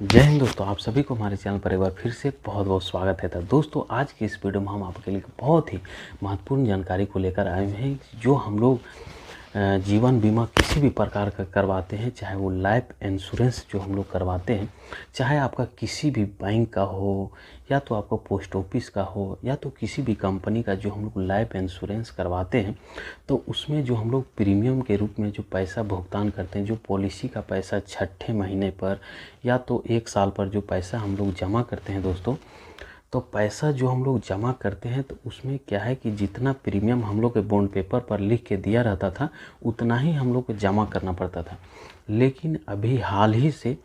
जय हिंद दोस्तों, आप सभी को हमारे चैनल पर एक बार फिर से बहुत बहुत स्वागत है। तो दोस्तों, आज की इस वीडियो में हम आपके लिए बहुत ही महत्वपूर्ण जानकारी को लेकर आए हैं। जो हम लोग जीवन बीमा किसी भी प्रकार का करवाते हैं, चाहे वो लाइफ इंश्योरेंस जो हम लोग करवाते हैं, चाहे आपका किसी भी बैंक का हो या तो आपका पोस्ट ऑफिस का हो या तो किसी भी कंपनी का जो हम लोग लाइफ इंश्योरेंस करवाते हैं, तो उसमें जो हम लोग प्रीमियम के रूप में जो पैसा भुगतान करते हैं, जो पॉलिसी का पैसा छठे महीने पर या तो 1 साल पर जो पैसा हम लोग जमा करते हैं दोस्तों, तो पैसा जो हम लोग जमा करते हैं तो उसमें क्या है कि जितना प्रीमियम हम लोग के बॉन्ड पेपर पर लिख के दिया रहता था उतना ही हम लोग को जमा करना पड़ता था। लेकिन अभी हाल ही से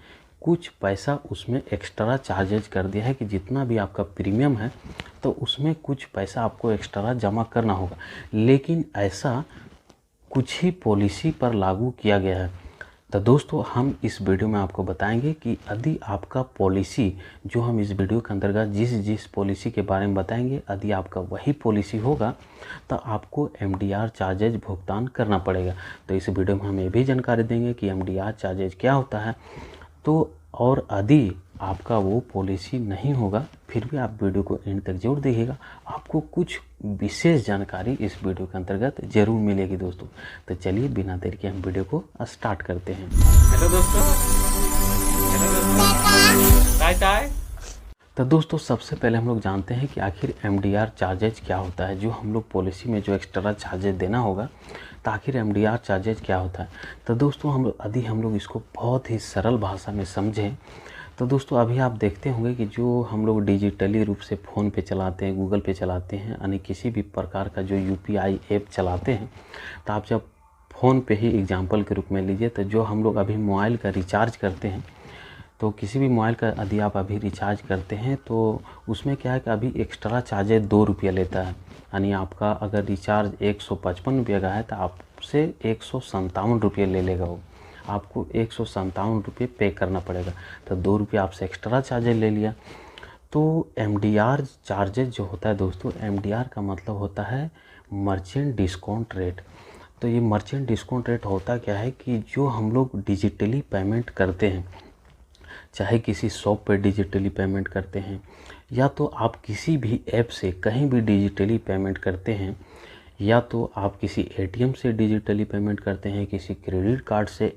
कुछ पैसा उसमें एक्स्ट्रा चार्जेज कर दिया है कि जितना भी आपका प्रीमियम है तो उसमें कुछ पैसा आपको एक्स्ट्रा जमा करना होगा। लेकिन ऐसा कुछ ही पॉलिसी पर लागू किया गया है। तो दोस्तों, हम इस वीडियो में आपको बताएंगे कि यदि आपका पॉलिसी, जो हम इस वीडियो के अंतर्गत जिस पॉलिसी के बारे में बताएंगे, यदि आपका वही पॉलिसी होगा तो आपको एमडीआर चार्जेज भुगतान करना पड़ेगा। तो इस वीडियो में हम ये भी जानकारी देंगे कि एमडीआर चार्जेज क्या होता है। तो और यदि आपका वो पॉलिसी नहीं होगा फिर भी आप वीडियो को एंड तक जरूर देखिएगा, आपको कुछ विशेष जानकारी इस वीडियो के अंतर्गत जरूर मिलेगी दोस्तों। तो चलिए बिना देर के हम वीडियो को स्टार्ट करते हैं। हेलो दोस्तों। टाय टाय। तो दोस्तों, सबसे पहले हम लोग जानते हैं कि आखिर एमडीआर चार्जेज क्या होता है। जो हम लोग पॉलिसी में जो एक्स्ट्रा चार्जेज देना होगा, तो आखिर एमडीआर चार्जेज क्या होता है। तो दोस्तों, यदि हम लोग इसको बहुत ही सरल भाषा में समझें तो दोस्तों, अभी आप देखते होंगे कि जो हम लोग डिजिटली रूप से फ़ोन पे चलाते हैं, गूगल पे चलाते हैं, यानी किसी भी प्रकार का जो यूपीआई ऐप चलाते हैं, तो आप जब फ़ोन पे ही एग्जांपल के रूप में लीजिए, तो जो हम लोग अभी मोबाइल का रिचार्ज करते हैं, तो किसी भी मोबाइल का यदि आप अभी रिचार्ज करते हैं तो उसमें क्या है कि अभी एक्स्ट्रा चार्जेज 2 रुपये लेता है। यानी आपका अगर रिचार्ज 155 रुपये का है तो आपसे 157 रुपये ले लेगा वो, आपको 157 रुपये पे करना पड़ेगा। तो 2 रुपये आपसे एक्स्ट्रा चार्जेज ले लिया। तो एमडीआर चार्जेज जो होता है दोस्तों, एमडीआर का मतलब होता है मर्चेंट डिस्काउंट रेट। तो ये मर्चेंट डिस्काउंट रेट होता क्या है कि जो हम लोग डिजिटली पेमेंट करते हैं, चाहे किसी शॉप पर डिजिटली पेमेंट करते हैं या तो आप किसी भी ऐप से कहीं भी डिजिटली पेमेंट करते हैं, या तो आप किसी एटीएम से डिजिटली पेमेंट करते हैं, किसी क्रेडिट कार्ड से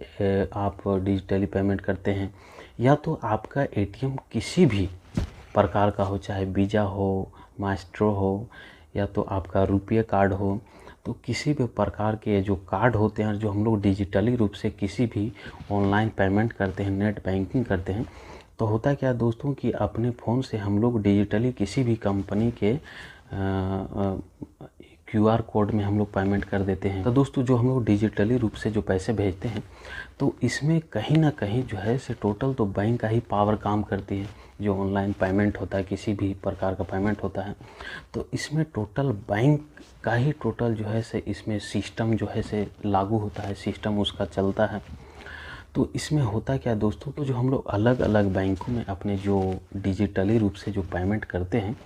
आप डिजिटली पेमेंट करते हैं, या तो आपका एटीएम किसी भी प्रकार का हो, चाहे वीज़ा हो, मास्ट्रो हो, या तो आपका रुपये कार्ड हो, तो किसी भी प्रकार के जो कार्ड होते हैं जो हम लोग डिजिटली रूप से किसी भी ऑनलाइन पेमेंट करते हैं, नेट बैंकिंग करते हैं, तो होता क्या है दोस्तों कि अपने फ़ोन से हम लोग डिजिटली किसी भी कंपनी के क्यूआर कोड में हम लोग पेमेंट कर देते हैं। तो दोस्तों, जो हम लोग डिजिटली रूप से जो पैसे भेजते हैं, तो इसमें कहीं ना कहीं जो है से टोटल तो बैंक का ही पावर काम करती है। जो ऑनलाइन पेमेंट होता है, किसी भी प्रकार का पेमेंट होता है, तो इसमें टोटल बैंक का ही टोटल जो है से इसमें सिस्टम जो है से लागू होता है, सिस्टम उसका चलता है। तो इसमें होता क्या है दोस्तों, तो जो हम लोग अलग अलग बैंकों में अपने जो डिजिटली रूप से जो पेमेंट करते हैं,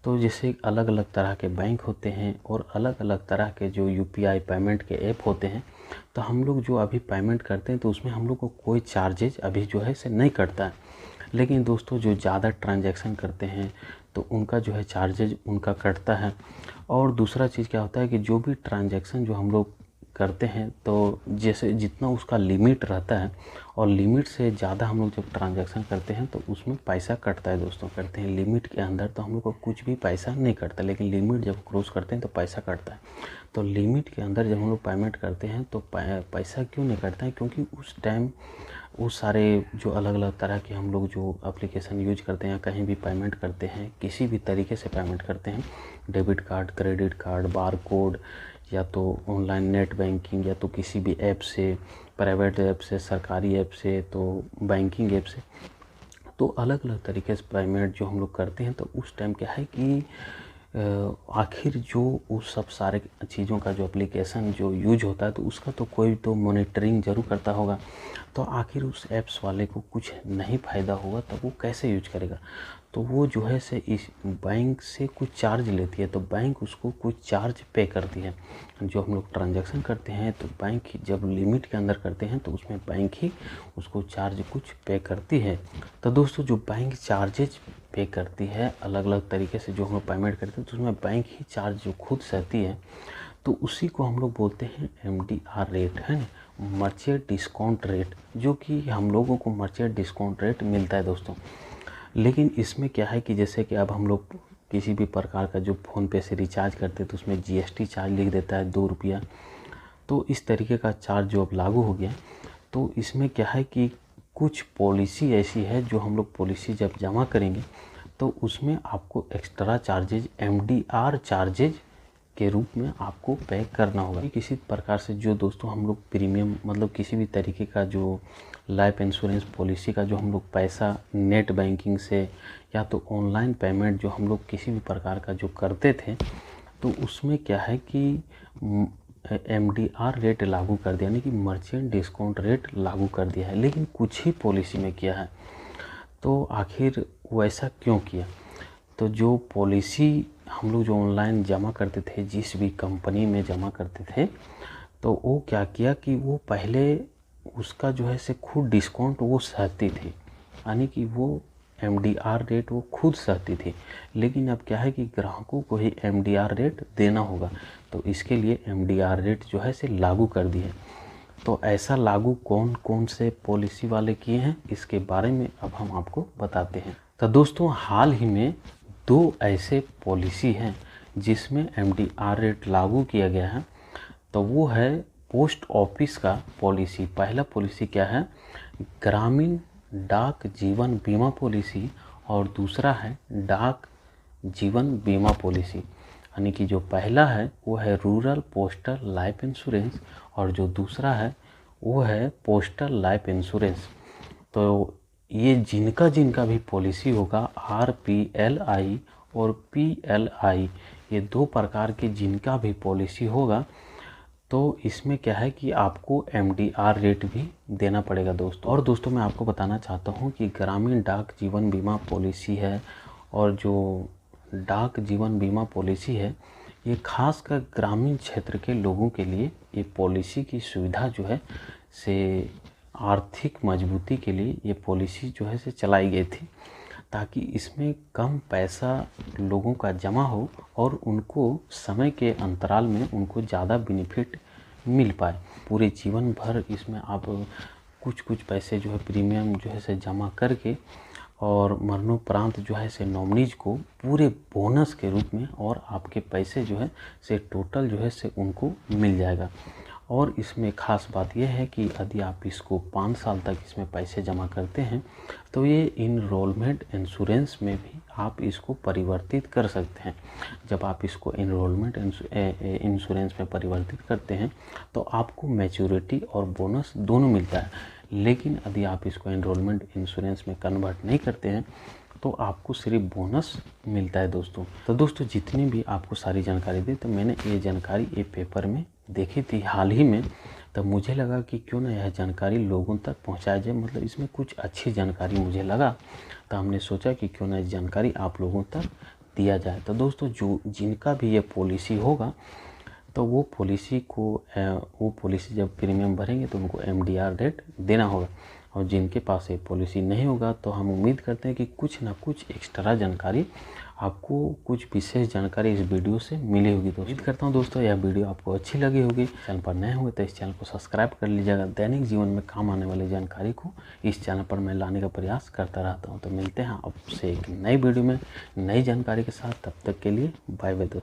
तो जैसे अलग अलग तरह के बैंक होते हैं और अलग अलग तरह के जो यूपीआई पेमेंट के ऐप होते हैं, तो हम लोग जो अभी पेमेंट करते हैं तो उसमें हम लोग को कोई चार्जेज अभी जो है से नहीं कटता है। लेकिन दोस्तों, जो ज़्यादा ट्रांजैक्शन करते हैं तो उनका जो है चार्जेज उनका कटता है। और दूसरा चीज़ क्या होता है कि जो भी ट्रांजैक्शन जो हम लोग करते हैं, तो जैसे जितना उसका लिमिट रहता है और लिमिट से ज़्यादा हम लोग जब ट्रांजैक्शन करते हैं तो उसमें पैसा कटता है दोस्तों। करते हैं लिमिट के अंदर तो हम लोग को कुछ भी पैसा नहीं कटता, लेकिन लिमिट जब क्रॉस करते हैं तो पैसा कटता है। तो लिमिट के अंदर जब हम लोग पेमेंट करते हैं तो पैसा क्यों नहीं कटता है, क्योंकि उस टाइम वो सारे जो अलग अलग तरह के हम लोग जो एप्लीकेशन यूज करते हैं, कहीं भी पेमेंट करते हैं, किसी भी तरीके से पेमेंट करते हैं, debit card, credit card, bar code, या तो ऑनलाइन नेट बैंकिंग, या तो किसी भी ऐप से, प्राइवेट ऐप से, सरकारी ऐप से, तो बैंकिंग ऐप से, तो अलग अलग तरीके से पेमेंट जो हम लोग करते हैं, तो उस टाइम क्या है कि आखिर जो उस सब सारे चीज़ों का जो एप्लीकेशन जो यूज होता है तो उसका तो कोई तो मॉनिटरिंग ज़रूर करता होगा। तो आखिर उस ऐप्स वाले को कुछ नहीं फ़ायदा होगा तो वो कैसे यूज करेगा। तो वो जो है से इस बैंक से कुछ चार्ज लेती है, तो बैंक उसको कुछ चार्ज पे करती है। जो हम लोग ट्रांजैक्शन करते हैं तो बैंक जब लिमिट के अंदर करते हैं तो उसमें बैंक ही उसको चार्ज कुछ पे करती है। तो दोस्तों जो बैंक चार्जेज पे करती है अलग अलग तरीके से जो हम लोग पेमेंट करते हैं तो उसमें बैंक ही चार्ज जो खुद सहती है, तो उसी को हम लोग बोलते हैं MDR रेट, है ना, मर्चेंट डिस्काउंट रेट, जो कि हम लोगों को मर्चेंट डिस्काउंट रेट मिलता है दोस्तों। लेकिन इसमें क्या है कि जैसे कि अब हम लोग किसी भी प्रकार का जो फ़ोन पे से रिचार्ज करते हैं तो उसमें GST चार्ज लिख देता है 2 रुपया। तो इस तरीके का चार्ज जो अब लागू हो गया, तो इसमें क्या है कि कुछ पॉलिसी ऐसी है जो हम लोग पॉलिसी जब जमा करेंगे तो उसमें आपको एक्स्ट्रा चार्जेज MDR चार्जेज के रूप में आपको पे करना होगा। किसी प्रकार से जो दोस्तों हम लोग प्रीमियम मतलब किसी भी तरीके का जो लाइफ इंश्योरेंस पॉलिसी का जो हम लोग पैसा नेट बैंकिंग से या तो ऑनलाइन पेमेंट जो हम लोग किसी भी प्रकार का जो करते थे तो उसमें क्या है कि MDR रेट लागू कर दिया, यानी कि मर्चेंट डिस्काउंट रेट लागू कर दिया है। लेकिन कुछ ही पॉलिसी में किया है। तो आखिर वो ऐसा क्यों किया। तो जो पॉलिसी हम लोग जो ऑनलाइन जमा करते थे जिस भी कंपनी में जमा करते थे तो वो क्या किया कि वो पहले उसका जो है से खुद डिस्काउंट वो सहती थी, यानी कि वो MDR रेट वो खुद सहती थी। लेकिन अब क्या है कि ग्राहकों को ही MDR रेट देना होगा, तो इसके लिए MDR रेट जो है से लागू कर दी है। तो ऐसा लागू कौन कौन से पॉलिसी वाले किए हैं इसके बारे में अब हम आपको बताते हैं। तो दोस्तों हाल ही में 2 ऐसे पॉलिसी हैं जिसमें MDR रेट लागू किया गया है। तो वो है पोस्ट ऑफिस का पॉलिसी। पहला पॉलिसी क्या है, ग्रामीण डाक जीवन बीमा पॉलिसी, और दूसरा है डाक जीवन बीमा पॉलिसी। यानी कि जो पहला है वो है रूरल पोस्टल लाइफ इंश्योरेंस और जो दूसरा है वो है पोस्टल लाइफ इंश्योरेंस। तो ये जिनका जिनका भी पॉलिसी होगा RPLI और PLI, ये 2 प्रकार के जिनका भी पॉलिसी होगा तो इसमें क्या है कि आपको MDR रेट भी देना पड़ेगा दोस्तों। और दोस्तों मैं आपको बताना चाहता हूँ कि ग्रामीण डाक जीवन बीमा पॉलिसी है और जो डाक जीवन बीमा पॉलिसी है ये खासकर ग्रामीण क्षेत्र के लोगों के लिए ये पॉलिसी की सुविधा जो है से आर्थिक मजबूती के लिए ये पॉलिसी जो है से चलाई गई थी, ताकि इसमें कम पैसा लोगों का जमा हो और उनको समय के अंतराल में उनको ज़्यादा बेनिफिट मिल पाए। पूरे जीवन भर इसमें आप कुछ पैसे जो है प्रीमियम जो है से जमा करके और मरणोपरांत जो है से नॉमिनीज को पूरे बोनस के रूप में और आपके पैसे जो है से टोटल जो है से उनको मिल जाएगा। और इसमें ख़ास बात यह है कि यदि आप इसको 5 साल तक इसमें पैसे जमा करते हैं तो ये इनरोलमेंट इंश्योरेंस में भी आप इसको परिवर्तित कर सकते हैं। जब आप इसको इनरोलमेंट इंश्योरेंस में परिवर्तित करते हैं तो आपको मैच्योरिटी और बोनस दोनों मिलता है। लेकिन यदि आप इसको इनरोलमेंट इंश्योरेंस में कन्वर्ट नहीं करते हैं तो आपको सिर्फ बोनस मिलता है दोस्तों। तो दोस्तों जितनी भी आपको सारी जानकारी दी, तो मैंने ये जानकारी ये पेपर में देखी थी हाल ही में, तब मुझे लगा कि क्यों ना यह जानकारी लोगों तक पहुंचाया जाए, मतलब इसमें कुछ अच्छी जानकारी मुझे लगा, तो हमने सोचा कि क्यों ना इस जानकारी आप लोगों तक दिया जाए। तो दोस्तों जो जिनका भी ये पॉलिसी होगा तो वो पॉलिसी जब प्रीमियम भरेंगे तो उनको MDR रेट देना होगा, और जिनके पास ये पॉलिसी नहीं होगा तो हम उम्मीद करते हैं कि कुछ ना कुछ एक्स्ट्रा जानकारी आपको, कुछ विशेष जानकारी इस वीडियो से मिली होगी। तो उम्मीद करता हूँ दोस्तों यह वीडियो आपको अच्छी लगी होगी। चैनल पर नए हुए तो इस चैनल को सब्सक्राइब कर लीजिएगा। दैनिक जीवन में काम आने वाली जानकारी को इस चैनल पर मैं लाने का प्रयास करता रहता हूँ। तो मिलते हैं आपसे एक नई वीडियो में नई जानकारी के साथ, तब तक के लिए बाय बाय दोस्तों।